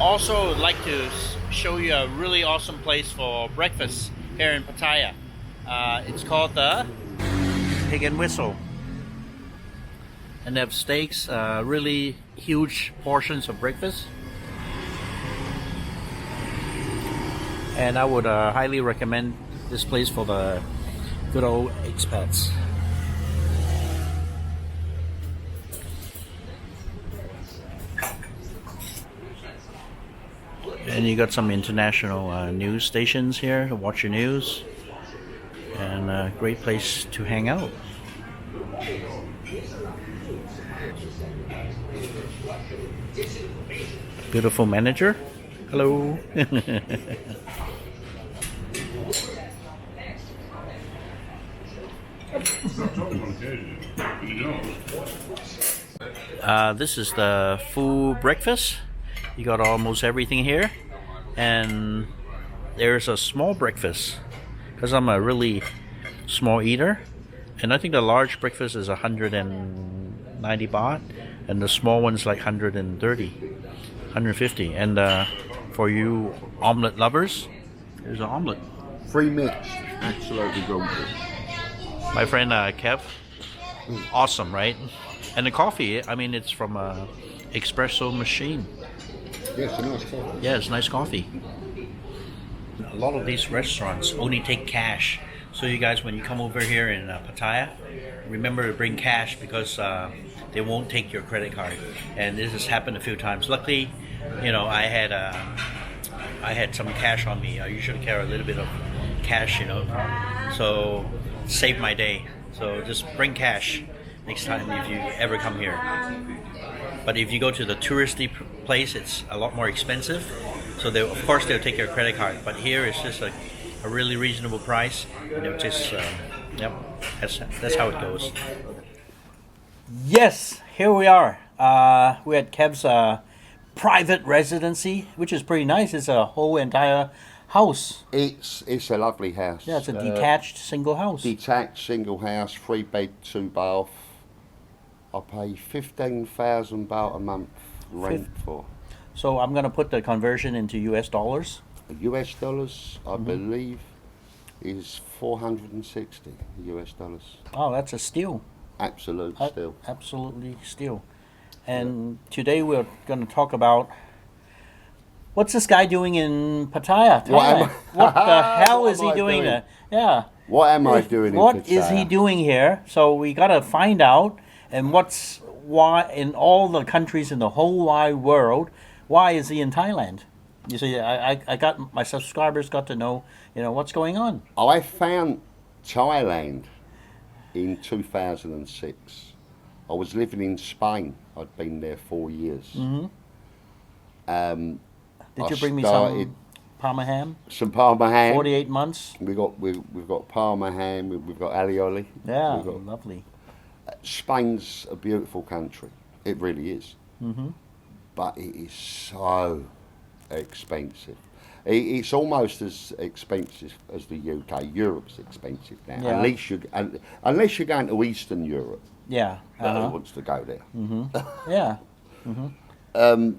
also like to show you a really awesome place for breakfast here in Pattaya. It's called the Pig and Whistle. And they have steaks, really huge portions of breakfast. And I would highly recommend this place for the good old expats. And you got some international news stations here to watch your news. And a great place to hang out. Beautiful manager. Hello. This is the full breakfast. You got almost everything here. And there's a small breakfast because I'm a really small eater. And I think the large breakfast is 190 baht. And the small one's like 130, 150. And for you omelet lovers, there's an omelet. Free mix, absolutely gorgeous. My friend Kev, awesome, right? And the coffee, I mean, it's from a espresso machine. Yeah, it's a nice coffee. Yeah, it's nice coffee. A lot of these restaurants only take cash. So you guys, when you come over here in Pattaya, remember to bring cash because they won't take your credit card. And this has happened a few times. Luckily, you know, I had some cash on me. I usually carry a little bit of cash, you know, so save my day. So just bring cash next time if you ever come here. But if you go to the touristy place, it's a lot more expensive. So of course they'll take your credit card. But here it's just a really reasonable price. And they'll just, yep, that's how it goes. Yes, here we are. We're at Kev's private residency, which is pretty nice. It's a whole entire house. It's a lovely house. Yeah, it's a detached single house. Detached single house, 3 bed, 2 bath. I pay 15,000 baht a month rent for. So I'm going to put the conversion into US dollars. US dollars, I believe, is 460 US dollars. Oh, that's a steal. Absolute steal. Absolutely steal. And today we're going to talk about what's this guy doing in Pattaya, Thailand? What the hell is he doing there? Yeah. What am I doing in Pattaya? What is he doing here? So we got to find out. And why in all the countries in the whole wide world, why is he in Thailand? You see, I got my subscribers got to know, you know, what's going on. I found Thailand in 2006. I was living in Spain. I'd been there 4 years. Mm-hmm. Did you bring me some Parma ham? Some Parma ham. 48 months. We've got Parma ham. We've got alioli. Yeah, lovely. Spain's a beautiful country. It really is. Mm-hmm. But it is so expensive. It's almost as expensive as the UK. Europe's expensive now. Yeah. Unless you're going to Eastern Europe. Yeah. Who wants to go there? Mm-hmm. Yeah. Mm-hmm.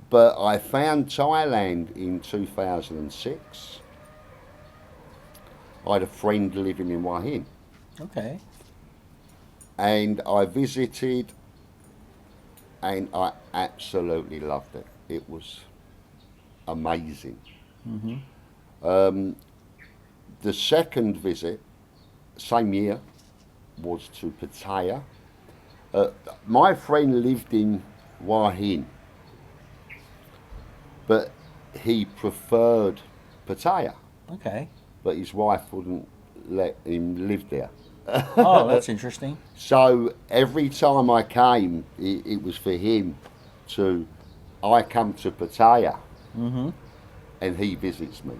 But I found Thailand in 2006. I had a friend living in Hua Hin. Okay. And I visited, and I absolutely loved it. It was amazing. Mm-hmm. The second visit, same year, was to Pattaya. My friend lived in Hua Hin, but he preferred Pattaya. Okay. But his wife wouldn't let him live there. Oh, that's interesting. So every time I came, it was for him to, I come to Pattaya, and he visits me.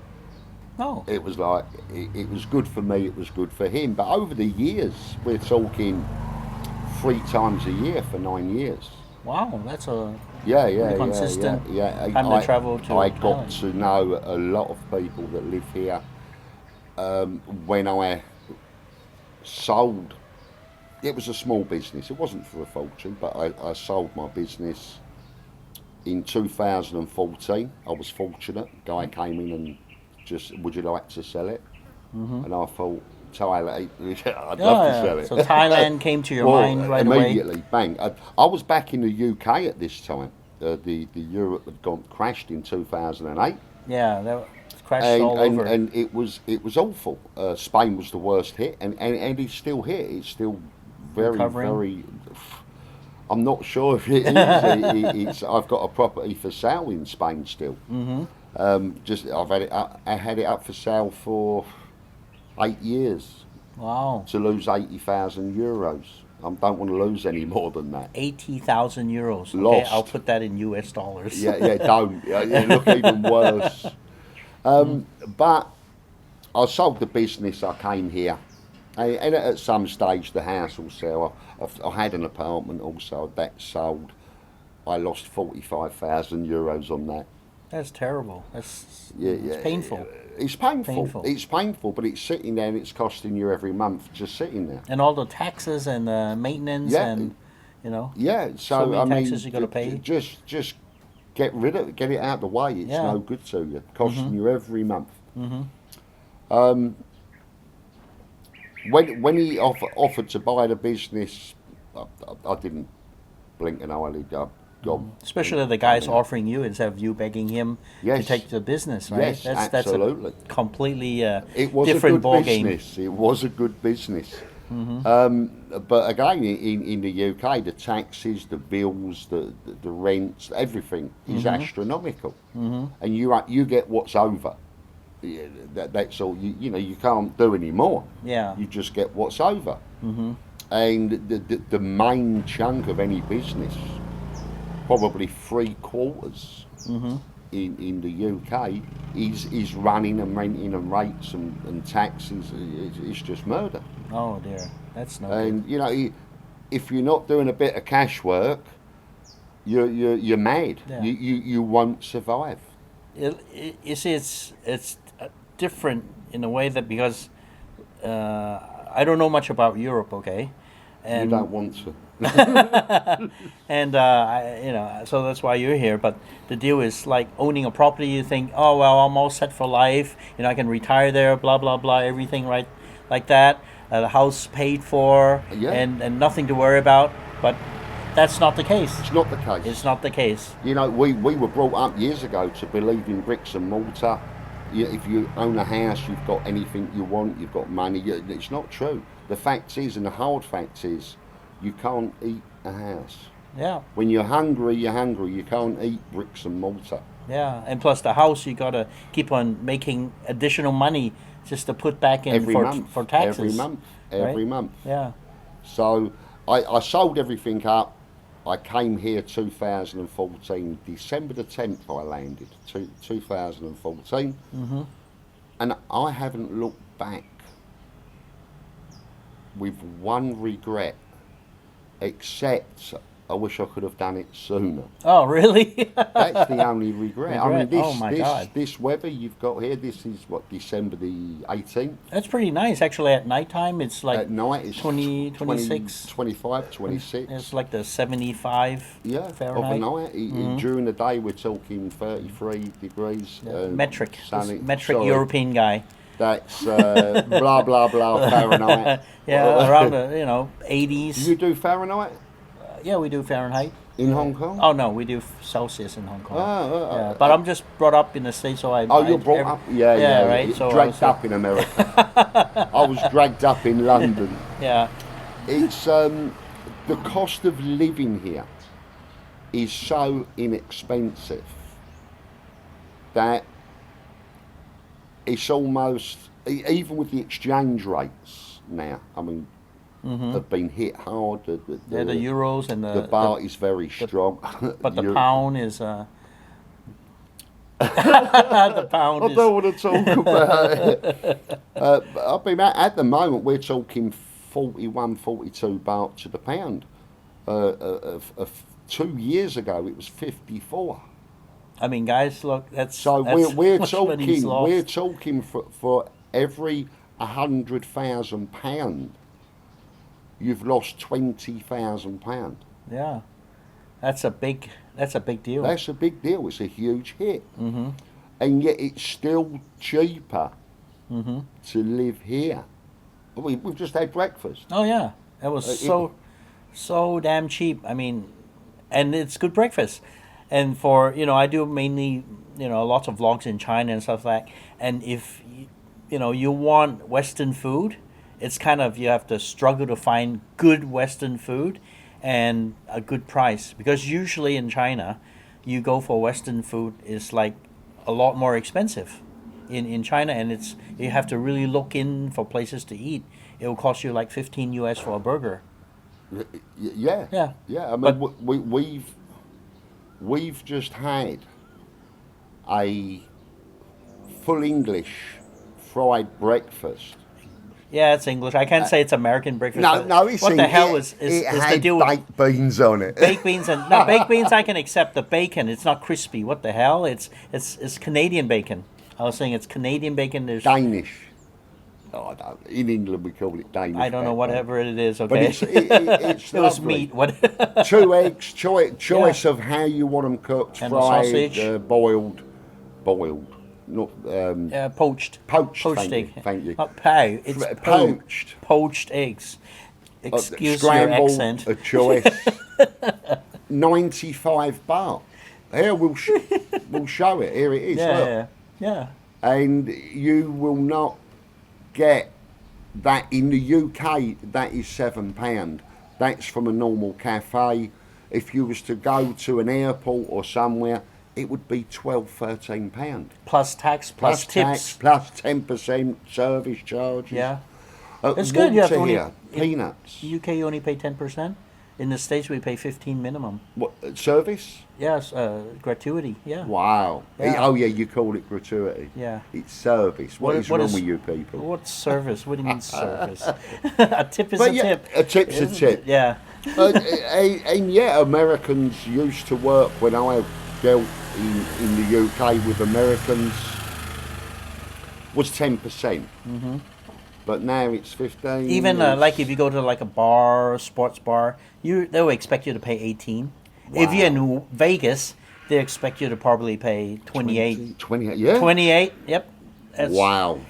Oh. It was like, it was good for me, it was good for him. But over the years, we're talking 3 times a year for 9 years. Wow, that's a consistent time to travel to I Thailand. got to know a lot of people that live here. When I sold, it was a small business. It wasn't for a fortune, but I sold my business in 2014, I was fortunate. Guy came in and just, would you like to sell it? And I thought, Thailand, I'd love to sell it. So Thailand came to your mind right immediately, away? bang. I was back in the UK at this time. The Europe had crashed in 2008. Yeah, that crashed all over. And it was awful. Spain was the worst hit, and it's still hit. It's still very, Recovering? very. I'm not sure if it is. I've got a property for sale in Spain still. I had it up for sale for 8 years. Wow. To lose 80,000 euros. I don't want to lose any more than that. 80,000 euros. Okay, Lost. I'll put that in US dollars. Yeah, don't. You look even worse. But I sold the business. I came here, and at some stage the house will sell. I had an apartment also that sold. I lost 45,000 euros on that. That's terrible. It's painful. It's painful. It's painful, but it's sitting there and it's costing you every month just sitting there. And all the taxes and maintenance and, you know. Yeah, so many taxes you got to pay. Just get rid of it, get it out of the way. It's no good to you. Costing you every month. When he offered to buy the business, I didn't blink an eyelid. Especially the guy's offering you instead of you begging him to take the business, right? Yes, absolutely. That's a completely it was different a good ball business. It was a good business. But again, in the UK, the taxes, the bills, the rents, everything is astronomical, and you get what's over. Yeah, that's all. You can't do any more. Yeah. You just get what's over, and the main chunk of any business, probably 3/4 in the UK, is running and renting and rates and taxes. It's just murder. Oh dear, that's no good. And if you're not doing a bit of cash work, you're mad. Yeah. You won't survive. You see, it's different in a way that because I don't know much about Europe, okay, and you don't want to. and so that's why you're here. But the deal is like owning a property. You think, oh well, I'm all set for life. I can retire there. Blah blah blah. Everything right, like that. The house paid for, and nothing to worry about. But that's not the case. It's not the case. It's not the case. We were brought up years ago to believe in bricks and mortar. If you own a house, you've got anything you want. You've got money. It's not true. The fact is, and the hard fact is, you can't eat a house. Yeah. When you're hungry, you're hungry. You can't eat bricks and mortar. Yeah, and plus the house, you got to keep on making additional money just to put back in for taxes. Every month. Yeah. So I sold everything up. I came here 2014, December the 10th I landed, 2014. And I haven't looked back with one regret, except I wish I could have done it sooner. Oh, really? That's the only regret. I mean, Oh my God. this weather you've got here, this is December the 18th. That's pretty nice. Actually, at nighttime, it's like At night it's 20, 26. 25, 26. It's like the 75 Fahrenheit. Overnight. During the day we're talking 33 degrees. Metric. Sunny. Metric Sorry, European guy. That's blah blah blah Fahrenheit. Yeah, around the 80s. Do you do Fahrenheit Yeah, we do Fahrenheit. in Hong Kong? Oh no, we do Celsius in Hong Kong. Yeah, but I'm just brought up in the States, so you're brought up. Yeah, right. You're So dragged up in America. I was dragged up in London. Yeah. It's the cost of living here is so inexpensive that it's almost, even with the exchange rates now, I mean, have been hit hard. The euros and the baht is very strong. But the pound is. The pound I don't want to talk about it. I mean, at the moment, we're talking 41, 42 baht to the pound. 2 years ago, it was 54. I mean, guys, look, that's So that's we're much money he's talking for every £100,000, you've lost £20,000. Yeah, that's a big That's a big deal. That's a big deal. It's a huge hit. And yet it's still cheaper to live here. We've just had breakfast. Oh yeah, that was so damn cheap. I mean, and it's good breakfast. And for I do mainly lots of vlogs in China and stuff like that. And if you want Western food, it's kind of you have to struggle to find good Western food and a good price, because usually in China, you go for Western food is like a lot more expensive in China, and you have to really look in for places to eat. It will cost you like $15 for a burger. Yeah. I mean, But- we've just had a full English fried breakfast. Yeah, it's English. I can't say it's American breakfast. No, it's what the English. hell is it the had deal with baked beans on it. baked beans? And no, baked beans I can accept. The bacon, it's not crispy. What the hell? It's Canadian bacon. I was saying it's Canadian bacon. There's Danish. Oh, I don't. In England, we call it Danish. I don't know, backbone. whatever it is. Okay, But it's it was lovely. meat. What? 2 eggs, choice of how you want them cooked, And the fried, sausage. boiled, not Poached. poached. Poached Thank egg. you. Not pie. It's Poached. Poached eggs. Excuse your Scrambled, accent. a choice. 95 baht. Here we'll show it. Here it is. Look. Yeah. And you will not get that in the UK. That is £7. That's from a normal cafe. If you was to go to an airport or somewhere, it would be £12-13. Plus tax, plus tips. Tax, plus 10% service charges. Yeah. It's good. You have to Water only here, peanuts. UK you only pay 10%. In the States we pay 15 minimum. What, service? Yes, gratuity. Yeah. Wow. Yeah. Oh yeah, you call it gratuity. Yeah. It's service. What is wrong with you people? What's service? What do you mean service? A tip is But a yeah, tip. a tip's a Isn't tip. it? Yeah. And yeah, Americans used to work when I dealt in the UK with Americans was 10%. But now it's 15. Even it's- like if you go to like a bar, sports bar, they will expect you to pay 18. If you're in Vegas, they expect you to probably pay 28. 28, yeah. 28. Yep. That's, Wow.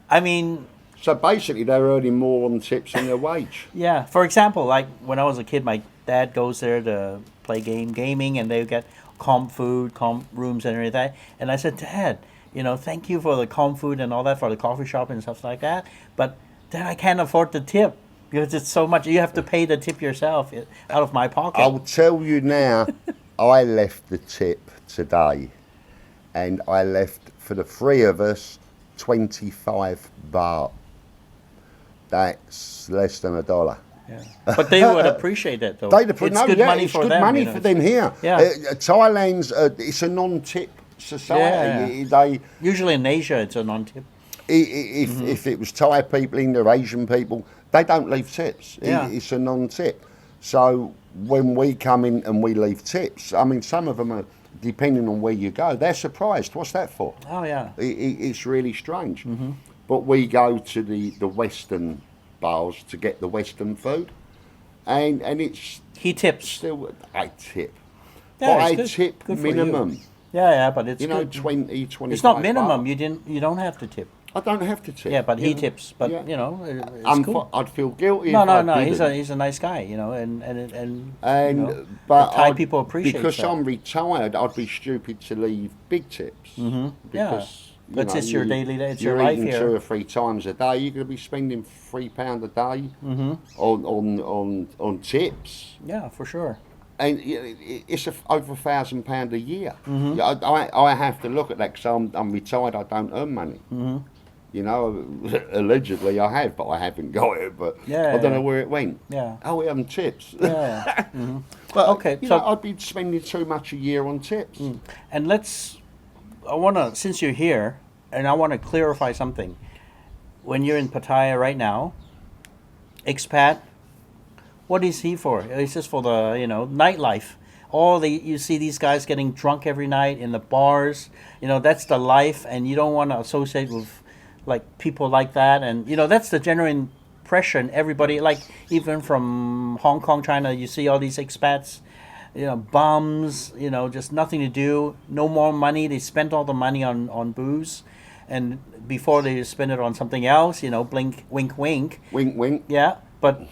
I mean, So basically, they're earning more on tips than their wage. yeah. For example, like when I was a kid, my dad goes there to play gaming, and they get comp food, comp rooms, and everything. And I said, Dad, thank you for the comp food and all that for the coffee shop and stuff like that. But Dad, I can't afford the tip because it's so much. You have to pay the tip yourself out of my pocket. I'll tell you now, I left the tip today, and I left for the three of us 25 baht. That's less than $1. Yeah. But they would appreciate that, though. It's It's good money it's for good them. money for them here. Yeah. Thailand's it's a non-tip society. They Usually in Asia, it's a non-tip. if it was Thai people in there, Asian people, they don't leave tips. Yeah. It's a non-tip. So when we come in and we leave tips, I mean, some of them are, depending on where you go, they're surprised. What's that for? Oh, yeah. It's really strange. But we go to the Western bars to get the Western food, and it's He tips. still I tip. Yeah, But I it's good. tip Good for you. minimum. Yeah, but it's You know, good. 20, 25 It's not minimum. baht. You don't have to tip. I don't have to tip. Yeah, but he you know. tips. But Yeah. it's cool. I'd feel guilty. No, if no, I no. didn't. He's a nice guy, and But the Thai I'd- people appreciate because that. I'm retired. I'd be stupid to leave big tips. Yeah. Because But it's your daily. It's your you're life eating here. 2 or 3 times a day. You're going to be spending £3 a day on tips. Yeah, for sure. And it's over £1,000 a year. Mm-hmm. I have to look at that because I'm retired. I don't earn money. Mm-hmm. You know, allegedly I have, but I haven't got it. But Yeah, I don't yeah. know where it went. Yeah. Oh, we haven't tips. Yeah. But Okay, you so- know, I'd be spending too much a year on tips. And I want to, since you're here, and I want to clarify something. When you're in Pattaya right now, Expat, what is he for? It's just for the, nightlife. You see these guys getting drunk every night in the bars. That's the life, and you don't want to associate with, people like that. And, that's the general impression everybody, even from Hong Kong, China, you see all these expats, bums, just nothing to do, no more money. They spent all the money on booze, and before they spend it on something else, blink, wink, wink. Wink, wink. Yeah, but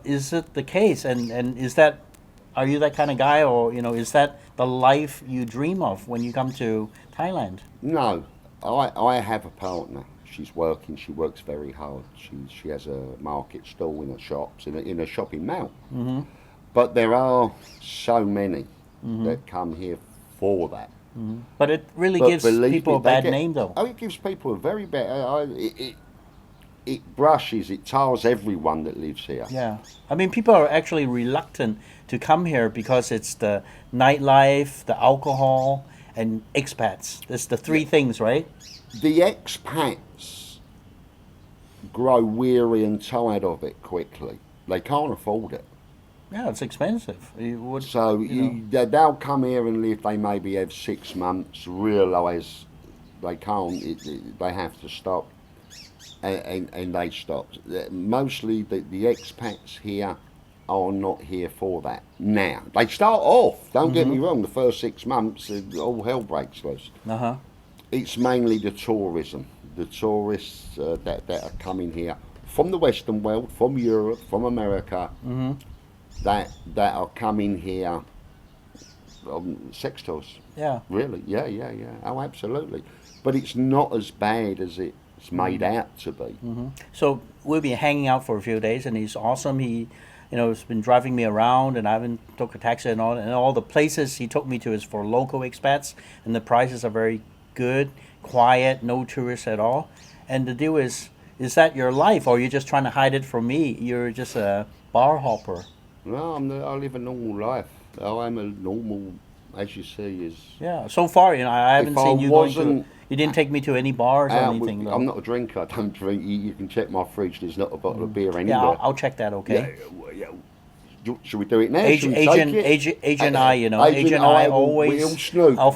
is it the case? And is that, are you that kind of guy, or is that the life you dream of when you come to Thailand? No, I have a partner. She's working. She works very hard. She has a market stall in a shops in a shopping mall. Mm-hmm. But there are so many that come here for that. Mm-hmm. But it really But gives believe people me, a bad name, though. Oh, it gives people a very bad. It brushes, it tars everyone that lives here. Yeah, I mean, people are actually reluctant to come here because it's the nightlife, the alcohol, and expats. That's the three things, right? The expats grow weary and tired of it quickly. They can't afford it. Yeah, it's expensive. They'll come here and live. They maybe have 6 months, realise they can't. They have to stop, and they stop. Mostly the expats here are not here for that. Now they start off. Don't get me wrong. The first 6 months, all hell breaks loose. It's mainly the tourism, the tourists that are coming here from the Western world, from Europe, from America. That are coming here on sex tours. Yeah. Really? Yeah. Oh, absolutely. But it's not as bad as it's made out to be. So we'll be hanging out for a few days, and he's awesome. He, has been driving me around, and I haven't took a taxi and all the places he took me to is for local expats, and the prices are very good, quiet, no tourists at all. And the deal is that your life, or you're just trying to hide it from me? You're just a bar hopper. No, I live a normal life. I'm a normal, as you see, Yeah, so far, I haven't seen you going to. You didn't take me to any bars or anything, though. I'm not a drinker. I don't drink. You can check my fridge. There's not a bottle of beer anywhere. Yeah, I'll check that. Okay. Yeah. Should we do it now? Agent I, Agent I always. We'll snoop. I'll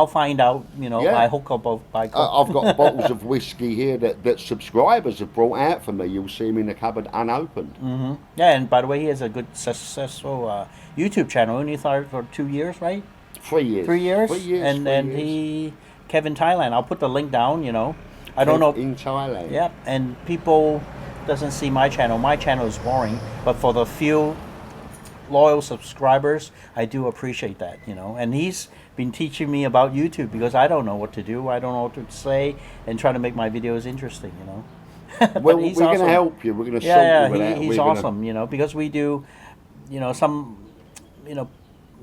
find out. I hook up by. I've got bottles of whiskey here that subscribers have brought out for me. You'll see them in the cupboard unopened. Yeah, and by the way, he has a good successful YouTube channel. Only started for 2 years, right? 3 years. 3 years. 3 years. And then Kevin Thailand. I'll put the link down. I don't know. In Thailand. Yeah, and people doesn't see my channel. My channel is boring, but for the few loyal subscribers, I do appreciate that. And he's been teaching me about YouTube because I don't know what to do. I don't know what to say, and try to make my videos interesting. Well, we're going to help you. We're going to sort you with that. He's awesome. Because we do, some,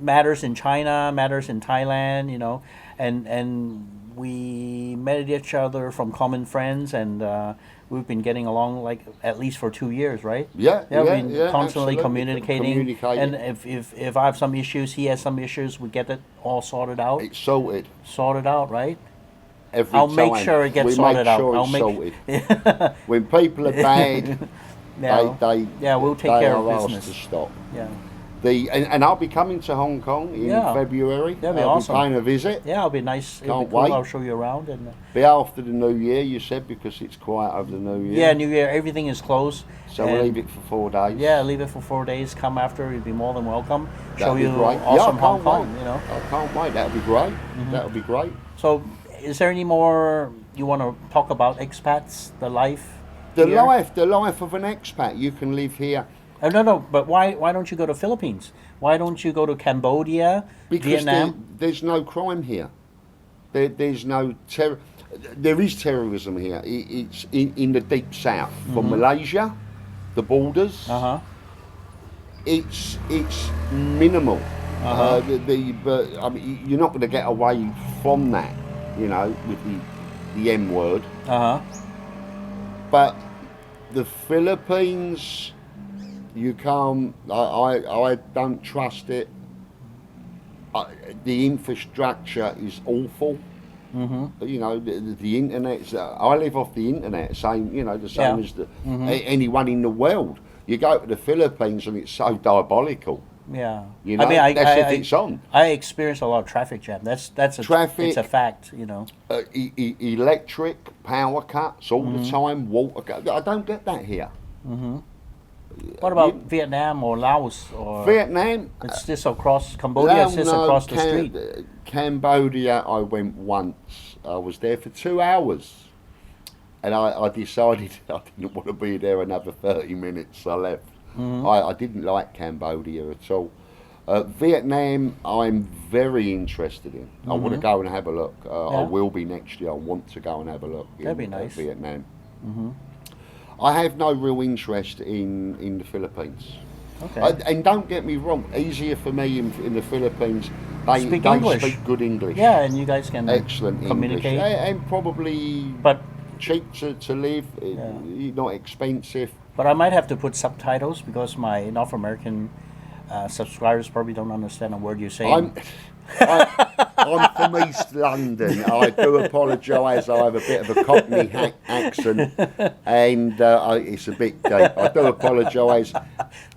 matters in China, matters in Thailand. And we met each other from common friends, and we've been getting along like at least for 2 years, right? Yeah, we've been constantly absolutely. communicating. And if I have some issues, he has some issues, we get it all sorted out. It's sorted. Sorted out, right? I'll make sure it gets sorted out. I'll make sure it's sorted. When people are bad, we'll take care of business. To stop. Yeah. And I'll be coming to Hong Kong in February. That'd be I'll awesome. be paying a visit. Yeah, it'll be nice. Can't be cool. wait. I'll show you around. And be after the New Year, you said, because it's quiet over the New Year. Yeah, New Year, everything is closed. So we'll leave it for 4 days. Yeah, leave it for 4 days. Come after, you'll be more than welcome. That'd show you great. awesome Hong Kong. I can't wait. That'll be great. That'll be great. So, is there any more you want to talk about expats, the life? The life of an expat. You can live here. No, but why don't you go to Philippines? Why don't you go to Cambodia, Vietnam? There's no crime here. There's no terror. There is terrorism here. It's in the deep south, from Malaysia, the borders. It's minimal. But I mean, you're not going to get away from that, with the M word. But the Philippines, you can't. I don't trust it. The infrastructure is awful. The internet. I live off the internet, same as anyone in the world. You go to the Philippines and it's so diabolical. Yeah, that's if it's on. I experience a lot of traffic jam. That's a traffic. It's a fact, Electric power cuts all the time. Water. I don't get that here. What about Vietnam or Laos or Vietnam? it's just across Cambodia? It's just across the street. Cambodia, I went once. I was there for 2 hours, and I decided I didn't want to be there another 30 minutes. I left. I didn't like Cambodia at all. Vietnam, I'm very interested in. I want to go and have a look. I will be next year. I want to go and have a look That'd be nice. Vietnam. I have no real interest in the Philippines. Okay. And don't get me wrong, easier for me in the Philippines. They Speak English. speak good English. Yeah, and you guys can Excellent communicate. English. And probably But cheap to live, not expensive. But I might have to put subtitles because my North American subscribers probably don't understand a word you're saying. I'm from East London. I do apologise. I have a bit of a Cockney accent, and it's a bit deep. I do apologise.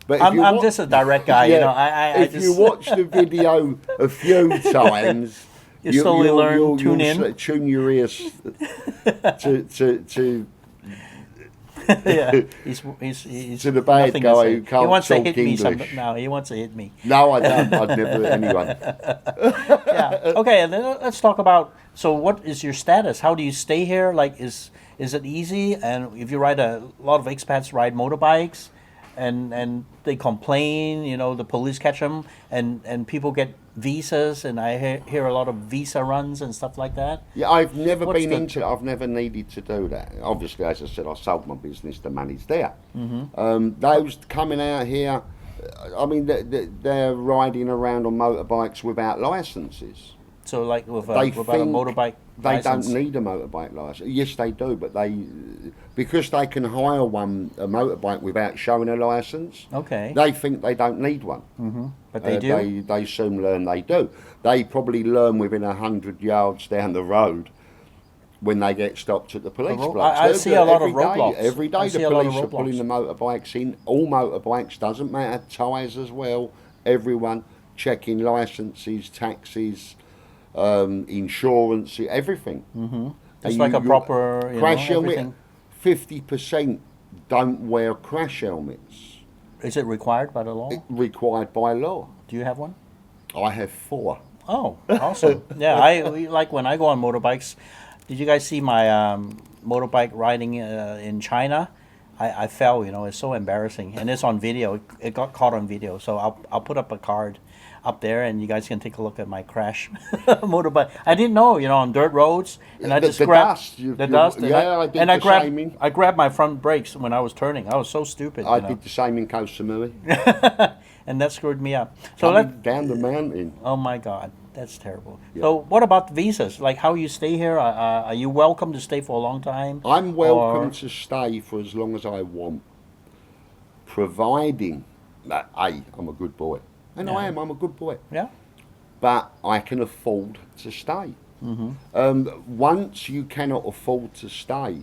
But I'm just a direct guy, you know. If you watch the video a few times, you slowly learn. Tune in. Tune your ears to Yeah, he's to the bad nothing guy to say. who can't He wants to talk hit me. English. No, he wants to hit me. No, I don't. I'd never anyone. Yeah. Okay, and then let's talk about. So, what is your status? How do you stay here? Like, is it easy? And if you ride a lot of expats ride motorbikes, and they complain, you know, the police catch them, and people get visas, and I hear a lot of visa runs and stuff like that. Yeah, I've never What's been the- into it. I've never needed to do that. Obviously, as I said, I sold my business. The money's there. Those coming out here, I mean, they're riding around on motorbikes without licenses. So, like with a They motorbike They license. don't need a motorbike license. Yes, they do, but because they can hire a motorbike without showing a license. Okay. They think they don't need one. But they do. They soon learn they do. They probably learn within 100 yards down the road when they get stopped at the police blocks. I see a lot of Every day- roadblocks. Every I day see the a lot of police are pulling the motorbikes in. All motorbikes, doesn't matter, tyres as well. Everyone checking licenses, taxes, insurance, everything. It's And like a you- proper crash helmet. everything. 50% don't wear crash helmets. Is it required by the law? Required by law. Do you have one? I have 4. Oh, awesome. Yeah, like when I go on motorbikes. Did you guys see my motorbike riding in China? I fell, you know, it's so embarrassing. And it's on video. It got caught on video. So I'll put up a card up there and you guys can take a look at my crash motorbike. I didn't know, you know, on dirt roads. And I just grabbed the dust. I did and the same. I grabbed my front brakes when I was turning. I was so stupid. I you know. did the same in Koh Samui. And that screwed me up. So Coming down the mountain. oh my God, that's terrible. So what about visas? Like how you stay here? Are you welcome to stay for a long time? I'm welcome Or- to stay for as long as I want, providing that I'm a good boy. And Yeah. I'm a good boy. Yeah. But I can afford to stay. Once you cannot afford to stay,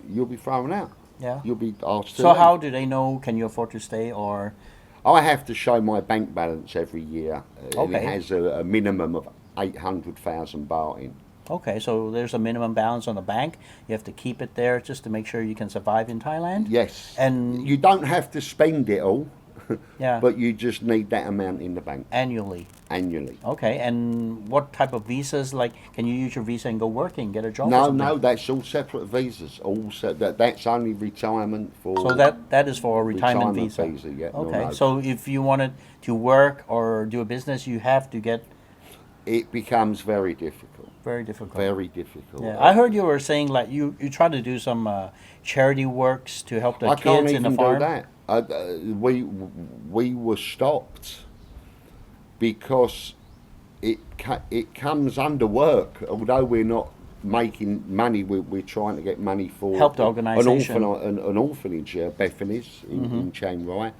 you'll be thrown out. Yeah. You'll be asked to So leave. how do they know? Can you afford to stay or? I have to show my bank balance every year. And Okay. it has a minimum of 800,000 baht in. Okay, so there's a minimum balance on the bank. You have to keep it there just to make sure you can survive in Thailand. Yes. And You don't have to spend it all, yeah, but you just need that amount in the bank annually. annually. Okay, and what type of visas? Like, can you use your visa and go working, get a job? or No, something? no, that's all separate visas. That's only retirement for. So that is for a retirement visa. yeah. Okay, No. so if you wanted to work or do a business, you have to get It becomes very difficult. very difficult. Very difficult. Yeah, I heard you were saying like you try to do some charity works to help the I can't kids in even the farm. do that. We were stopped because it comes under work. Although we're not making money, we're trying to get money for Help the organisation. an orphanage, Bethany's in Chiang Rai.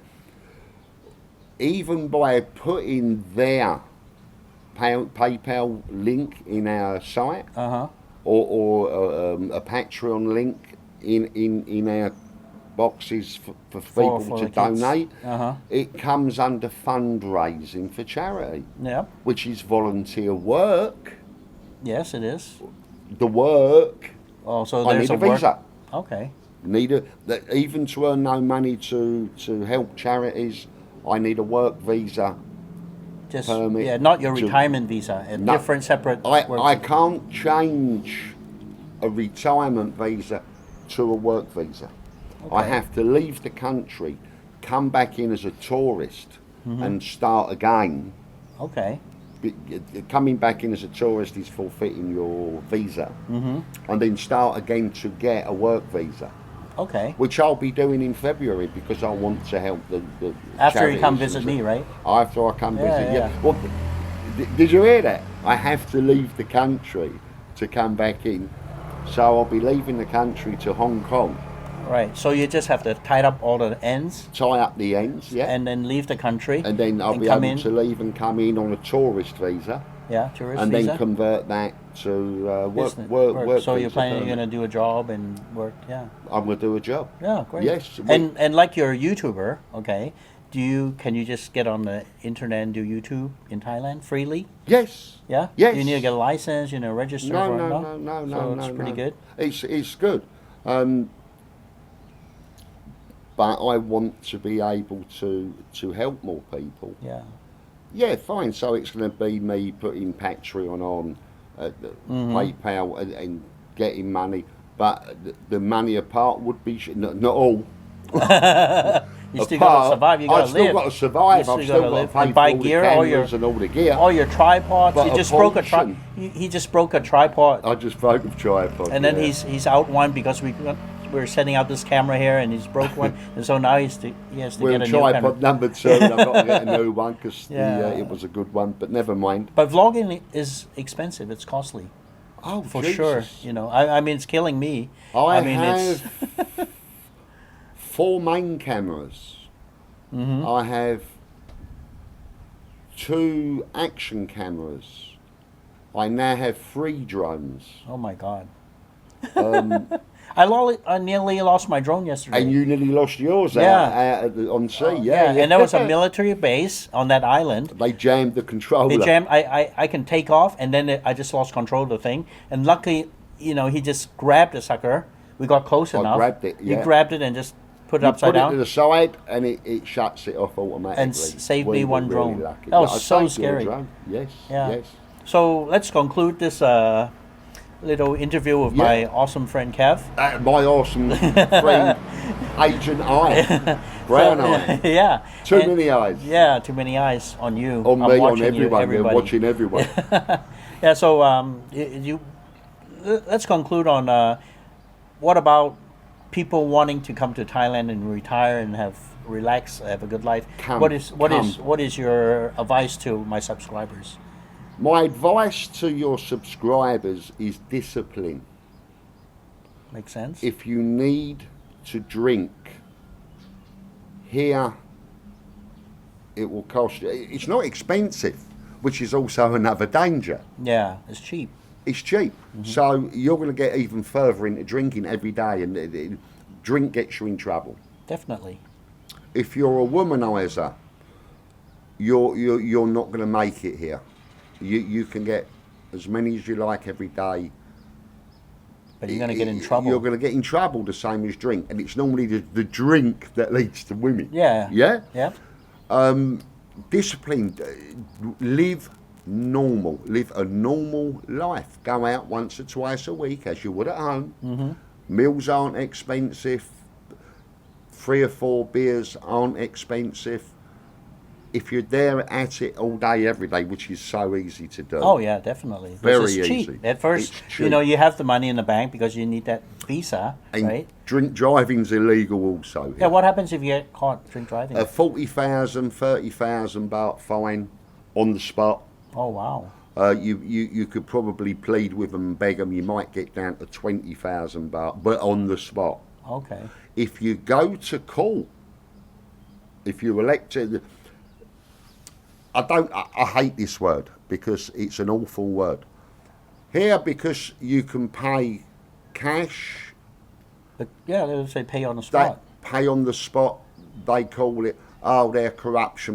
Even by putting their PayPal link in our site or a Patreon link in our boxes for people for to the kids. donate, Uh-huh. it comes under fundraising for charity, Yeah. which is volunteer work. Yes, it is. The work, Oh, so I there's need a work. visa. Okay. Even to earn no money to help charities, I need a work visa. Just permit yeah, not your to- retirement visa, a No, different separate I work visa. can't change a retirement visa to a work visa. I Okay. have to leave the country, come back in as a tourist, Mm-hmm. and start again. Okay. Coming back in as a tourist is forfeiting your visa, Mm-hmm. and then start again to get a work visa, Okay. which I'll be doing in February because I want to help the After you come charities visit and me, right? After I come Yeah, visit, yeah. Well, did you hear that? I have to leave the country to come back in, so I'll be leaving the country to Hong Kong, Right. So you just have to tie up all the ends tie up the ends, and then leave the country. and then I'll be come able in. to leave and come in on a tourist visa, Yeah, tourist and visa. then convert that to Business, work. So you're visa planning permit. you're gonna do a job and work. Yeah. I'm going to do a job. Yeah. Great. Yes, And like you're a YouTuber, okay? Can you just get on the internet and do YouTube in Thailand freely? Yes. Yeah. Yes. You need to get a license. Register No, for no, it. no, So no, it's no, pretty no. good. It's good. But I want to be able to help more people. Yeah. Yeah, fine. So it's going to be me putting Patreon on, PayPal, and getting money. But the money apart would be not all. You still gotta survive. You gotta I've still live. got to survive. You I've still got to live. pay And buy for all gear, the all your cameras and all the gear. all your tripods. But He a just broke a fortune. he just broke a tripod. I just broke a tripod. And then yeah. he's out one because we're setting out this camera here, and he's broke one, and so now he has to We're get on a new camera. tripod number 2, and I've got to get a new one because Yeah. it was a good one, but never mind. But vlogging is expensive. It's costly Oh, for Jesus. sure. I mean, it's killing me. I mean, it's have 4 main cameras. Mm-hmm. I have 2 action cameras. I now have 3 drones. oh my god. Um, I nearly lost my drone yesterday. and you nearly lost yours Yeah. on sea. Yeah. And there was a military base on that island. They jammed the controller. They jammed. I can take off, and then I just lost control of the thing. And luckily, he just grabbed the sucker. We got close I enough. grabbed it, He yeah. grabbed it and just put it You upside put it down. to the side, and it shuts it off automatically. And saved We me were one drone. Really lucky. That was I so saved your scary. drone. Yes. Yeah. Yes. So let's conclude this little interview with my Yeah. awesome friend Kev. My awesome friend, Agent I, Brown Eye. Yeah. Too And- many eyes. Yeah, too many eyes on you. On I'm me, on watching you, everyone. We're everybody. watching everyone. Yeah. So let's conclude on what about people wanting to come to Thailand and retire and relax, have a good life. Come, What is come. your advice to my subscribers? My advice to your subscribers is discipline. Make sense? If you need to drink, here it will cost you. It's not expensive, which is also another danger. Yeah, it's cheap. It's cheap. So you're going to get even further into drinking every day, and drink gets you in trouble. Definitely. If you're a womanizer, you're not going to make it here. You can get as many as you like every day. But you're going to get in trouble. You're going to get in trouble the same as drink, and it's normally the drink that leads to women. Yeah. Yeah? Yeah. Discipline, live normal, live a normal life. Go out once or twice a week as you would at home. Mm-hmm. Meals aren't expensive. 3 or 4 beers aren't expensive. If you're there at it all day, every day, which is so easy to do. Oh yeah, definitely. Very This is cheap. easy. At first, It's cheap. you have the money in the bank because you need that visa, And right? drink driving's illegal also. Yeah. What happens if you get caught drink driving? A 40,000, 30,000 baht fine on the spot. Oh wow. You could probably plead with them and beg them. You might get down to 20,000 baht, but on the spot. Okay. If you go to court, if you're elected, I hate this word because it's an awful word. Here, because you can pay cash, But yeah, they would say pay on the they spot. pay on the spot, they call it, oh, they're corrupt.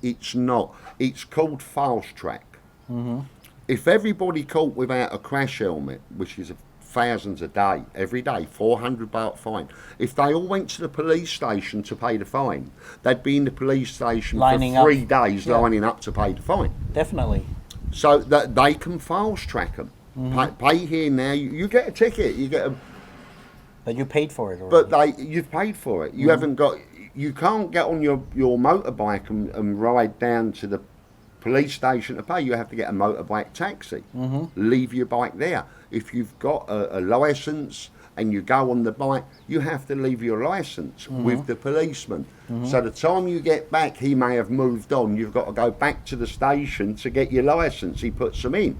It's not. It's called fast track. Mm-hmm. If everybody caught without a crash helmet, which is a thousands a day, every day, 400 baht fine. If they all went to the police station to pay the fine, they'd be in the police station Lining for 3 up. days Yeah. lining up to pay the fine. Definitely. So that they can fast track them. Pay here now, you get a ticket, you get a, But you paid for it already. but you've paid for it. You haven't got, you can't get on your motorbike and ride down to the police station to pay. You have to get a motorbike taxi, leave your bike there. If you've got a license and you go on the bike, you have to leave your license with the policeman. So the time you get back, he may have moved on. You've got to go back to the station to get your license. He puts them in.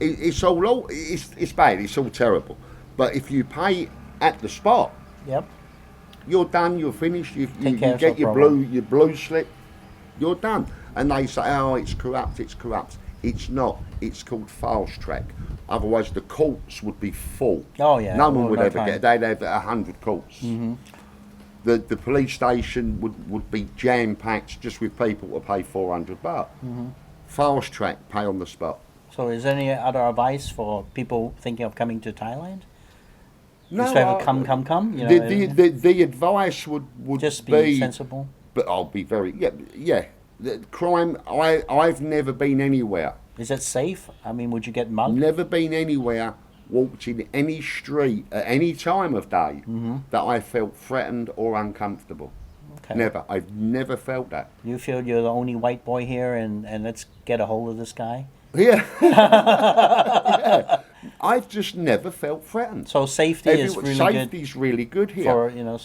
It's all it's bad. It's all terrible. But if you pay at the spot, Yep. you're done. You're finished. You Take care of get no your blue slip. You're done. And they say, oh, it's corrupt. It's corrupt. It's not. It's called fast track. Otherwise, the courts would be full. Oh, yeah. No one Well, would no ever time. get. They'd have 100 courts. The police station would be jam packed just with people to pay 400 baht. Fast track, pay on the spot. So is there any other advice for people thinking of coming to Thailand? No, Just have a come. You know, the advice would just be be sensible. But I'll be very yeah. The crime. I've never been anywhere. Is it safe? I mean, would you get mugged? Never been anywhere. Walked in any street at any time of day that I felt threatened or uncomfortable. Okay. Never. I've never felt that. You feel you're the only white boy here, and let's get a hold of this guy. Yeah. Yeah. I've just never felt threatened. So safety is really good Safety's really good here. for, you know.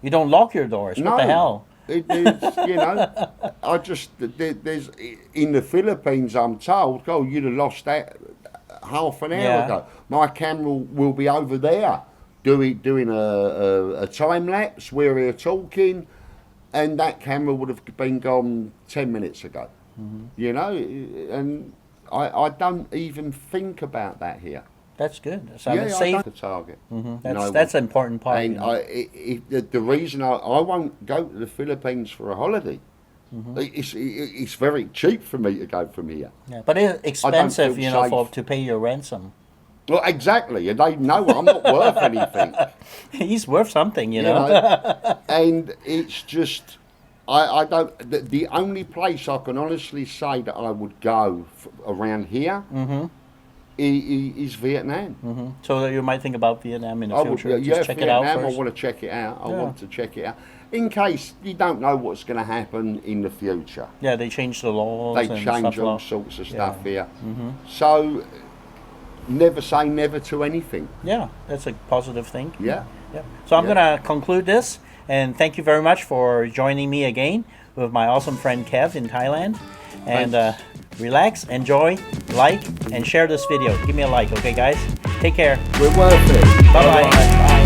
You don't lock your doors. No. What the hell? It is, you know, I just, there's, in the Philippines, I'm told, oh, you'd have lost that half an hour Yeah. ago. My camera will be over there doing a time lapse where we're talking, and that camera would have been gone 10 minutes ago. You know, and I don't even think about that here. That's good. So Yeah, it's I safe. don't target. That's an important part. And you know. the reason I won't go to the Philippines for a holiday, it's very cheap for me to go from here. Yeah, but it's expensive, feel you know, safe. to pay your ransom. Well, exactly, and they know I'm not worth anything. He's worth something, you You know. know, and it's just I don't. The only place I can honestly say that I would go around here is Vietnam. So you might think about Vietnam in the I would, future. yeah, Just check Vietnam, it out first. I want to check it out. I Yeah. want to check it out in case you don't know what's going to happen in the future. Yeah, they changed the laws. They and change stuff all like- sorts of Yeah. stuff here. So never say never to anything. Yeah, that's a positive thing. Yeah. Yeah. So I'm Yeah. going to conclude this, and thank you very much for joining me again with my awesome friend Kev in Thailand. And relax, enjoy, like, and share this video. Give me a like, okay, guys? Take care. We're worth it. Bye-bye. Bye.